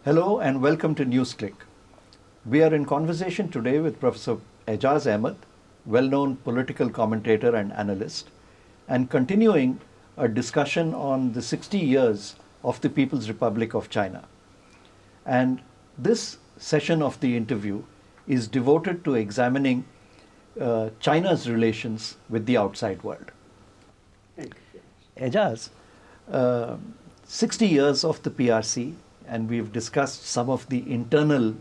Hello and welcome to NewsClick. We are in conversation today with Professor Aijaz Ahmad, well-known political commentator and analyst, and continuing a discussion on the 60 years of the People's Republic of China. And this session of the interview is devoted to examining China's relations with the outside world. Aijaz, 60 years of the PRC, and we've discussed some of the internal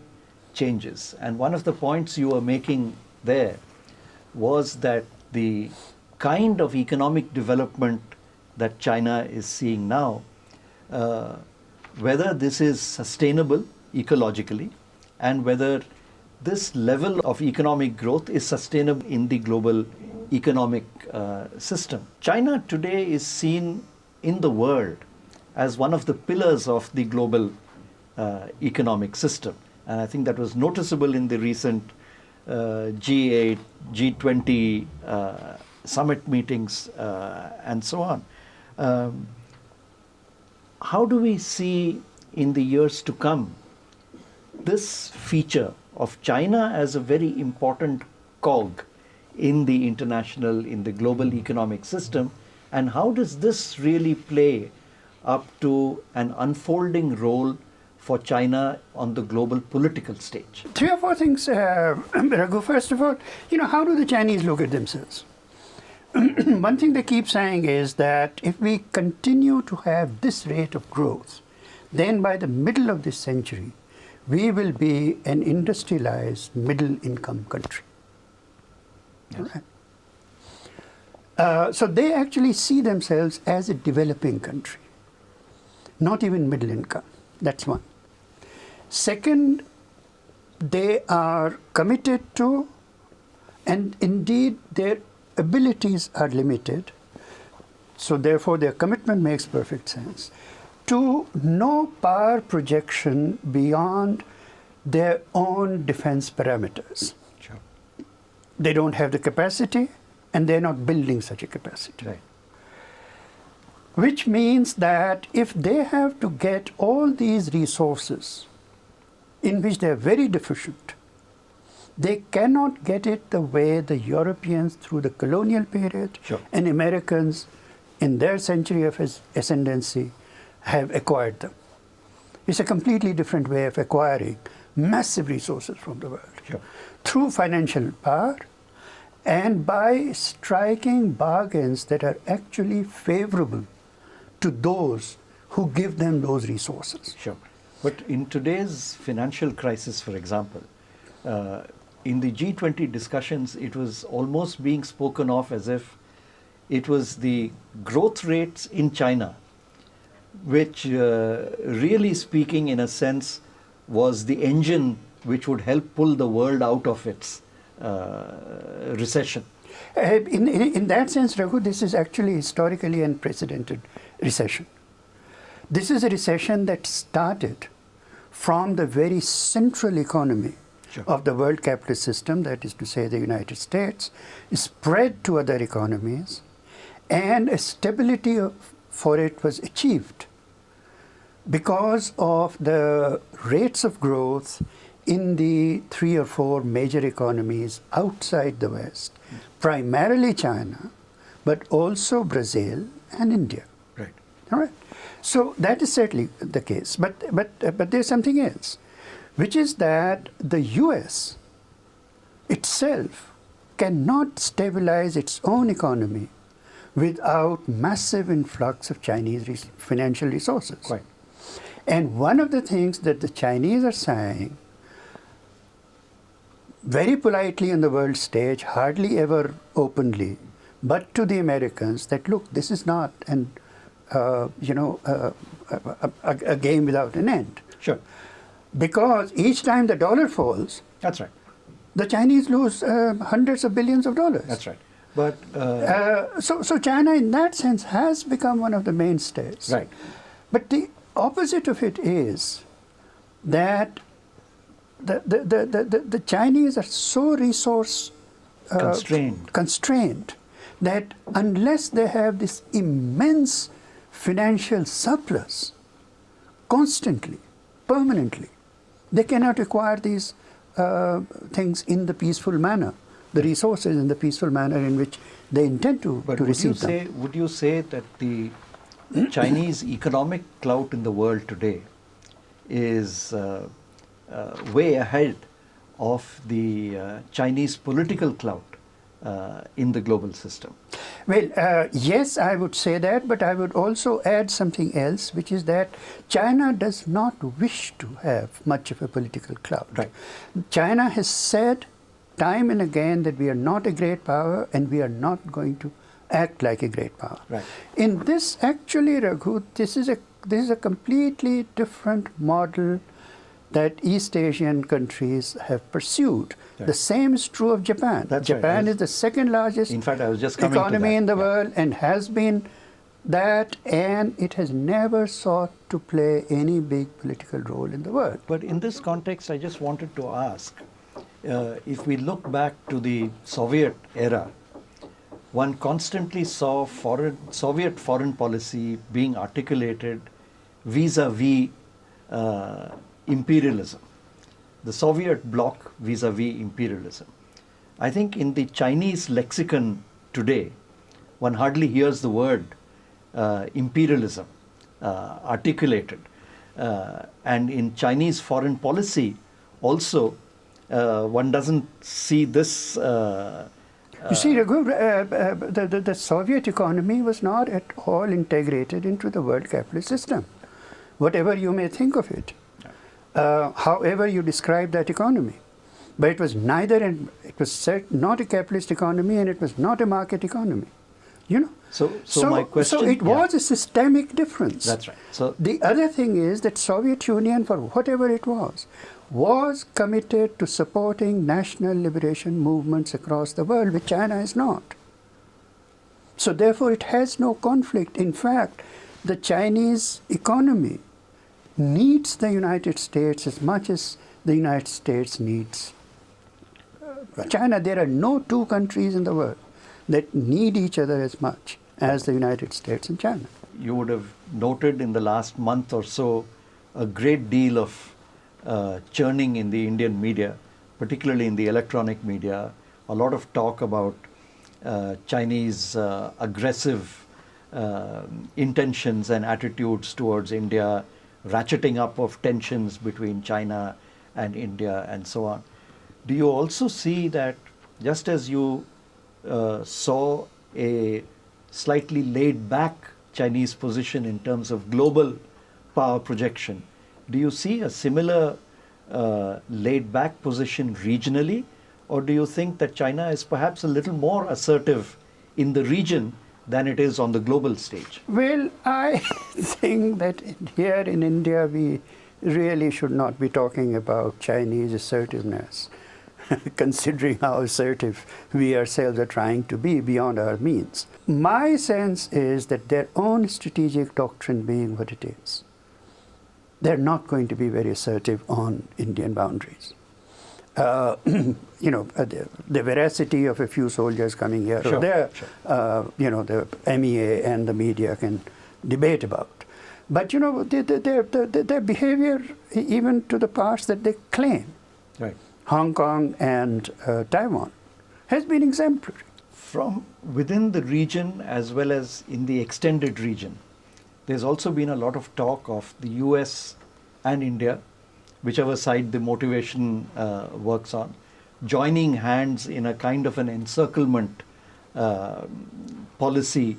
changes. And one of the points you were making there was that the kind of economic development that China is seeing now, whether this is sustainable ecologically and whether this level of economic growth is sustainable in the global economic system. China today is seen in the world as one of the pillars of the global economic system. And I think that was noticeable in the recent G8, G20 summit meetings and so on. How do we see in the years to come this feature of China as a very important cog in the international, in the global economic system, and how does this really play up to an unfolding role for China on the global political stage? Three or four things, Raghu. First of all, how do the Chinese look at themselves? One thing they keep saying is that if we continue to have this rate of growth, then by the middle of this century, we will be an industrialized middle-income country. Yes. Right? So they actually see themselves as a developing country, not even middle income. That's one. Second, they are committed to, and indeed their abilities are limited, so therefore their commitment makes perfect sense, to no power projection beyond their own defense parameters. Sure. They don't have the capacity, and they're not building such a capacity. Right. Which means that if they have to get all these resources in which they're very deficient, they cannot get it the way the Europeans through the colonial period Sure. and Americans in their century of ascendancy have acquired them. It's a completely different way of acquiring massive resources from the world. Sure. Through financial power and by striking bargains that are actually favorable to those who give them those resources. Sure. But in today's financial crisis, for example, in the G20 discussions, it was almost being spoken of as if it was the growth rates in China, which really speaking in a sense was the engine which would help pull the world out of its recession. In that sense, Raghu, this is actually historically unprecedented recession. This is a recession that started from the very central economy Sure. of the world capitalist system, that is to say the United States, spread to other economies, and a stability for it was achieved because of the rates of growth in the 3 or 4 major economies outside the West, primarily China, but also Brazil and India. Right. All right. So that is certainly the case. But there's something else, which is that the US itself cannot stabilize its own economy without massive influx of Chinese financial resources. Quite. And one of the things that the Chinese are saying very politely on the world stage, hardly ever openly, but to the Americans, that look, this is not a game without an end. Sure. Because each time the dollar falls, That's right. the Chinese lose hundreds of billions of dollars. That's right. But so China, in that sense, has become one of the mainstays. right. But the opposite of it is that the Chinese are so resource constrained that unless they have this immense financial surplus constantly, permanently. They cannot acquire these things in the peaceful manner, the resources in the peaceful manner in which they intend to receive them. Would you say that the Chinese economic clout in the world today is way ahead of the Chinese political clout in the global system? Well, yes, I would say that, but I would also add something else, which is that China does not wish to have much of a political clout. Right. China has said time and again that we are not a great power and we are not going to act like a great power. Right. In this, actually, Raghu, this is a completely different model that East Asian countries have pursued. Right. The same is true of Japan. That's Japan right. is the second largest In fact, I was just coming to economy that. in the Yeah. world and has been that, and it has never sought to play any big political role in the world. But in this context, I just wanted to ask, if we look back to the Soviet era, one constantly saw Soviet foreign policy being articulated vis-a-vis imperialism, the Soviet bloc vis-a-vis imperialism. I think in the Chinese lexicon today, one hardly hears the word imperialism articulated. And in Chinese foreign policy also, one doesn't see this. You see, Raghu, the Soviet economy was not at all integrated into the world capitalist system, whatever you may think of it, however you describe that economy. But it was neither, and it was not a capitalist economy, and it was not a market economy. You know. So my question. So it was a systemic difference. That's right. So the other thing is that Soviet Union, for whatever it was committed to supporting national liberation movements across the world, which China is not. So therefore it has no conflict. In fact, the Chinese economy needs the United States as much as the United States needs China. There are no two countries in the world that need each other as much as the United States and China. You would have noted in the last month or so a great deal of churning in the Indian media, particularly in the electronic media, a lot of talk about Chinese aggressive intentions and attitudes towards India, ratcheting up of tensions between China and India and so on. Do you also see that, just as you saw a slightly laid back Chinese position in terms of global power projection, do you see a similar laid back position regionally, or do you think that China is perhaps a little more assertive in the region than it is on the global stage? Well, I think that here in India we really should not be talking about Chinese assertiveness, considering how assertive we ourselves are trying to be beyond our means. My sense is that their own strategic doctrine being what it is, they're not going to be very assertive on Indian boundaries. The veracity of a few soldiers coming here or there, the MEA and the media can debate about. But, their behavior, even to the parts that they claim, Right. Hong Kong and Taiwan, has been exemplary. From within the region as well as in the extended region, there's also been a lot of talk of the US and India, whichever side the motivation works on, joining hands in a kind of an encirclement policy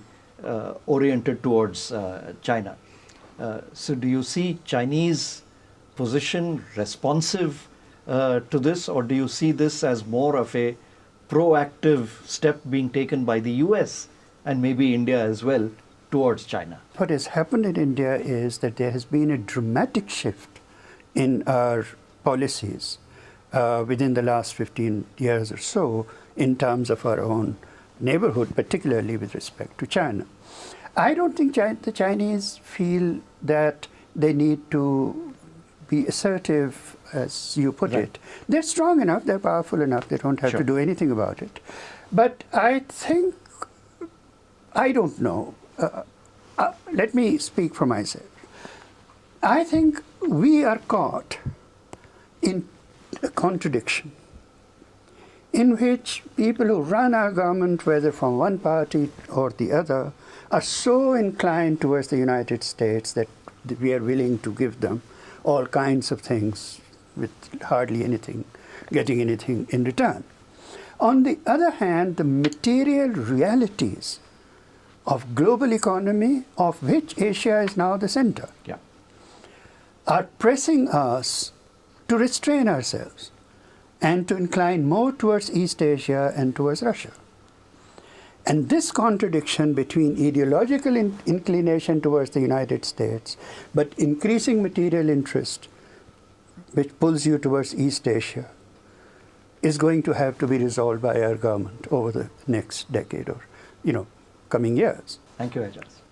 oriented towards China. So do you see Chinese position responsive to this, or do you see this as more of a proactive step being taken by the US and maybe India as well towards China? What has happened in India is that there has been a dramatic shift in our policies within the last 15 years or so in terms of our own neighborhood, particularly with respect to China. I don't think the Chinese feel that they need to be assertive, as you put it. They're strong enough, they're powerful enough, they don't have to do anything about it. But I think, I don't know, let me speak for myself. I think we are caught in a contradiction in which people who run our government, whether from one party or the other, are so inclined towards the United States that we are willing to give them all kinds of things with hardly anything, getting anything in return. On the other hand, the material realities of global economy, of which Asia is now the center, Yeah. are pressing us to restrain ourselves and to incline more towards East Asia and towards Russia. And this contradiction between ideological inclination towards the United States, but increasing material interest, which pulls you towards East Asia, is going to have to be resolved by our government over the next decade or, coming years. Thank you, Aijaz.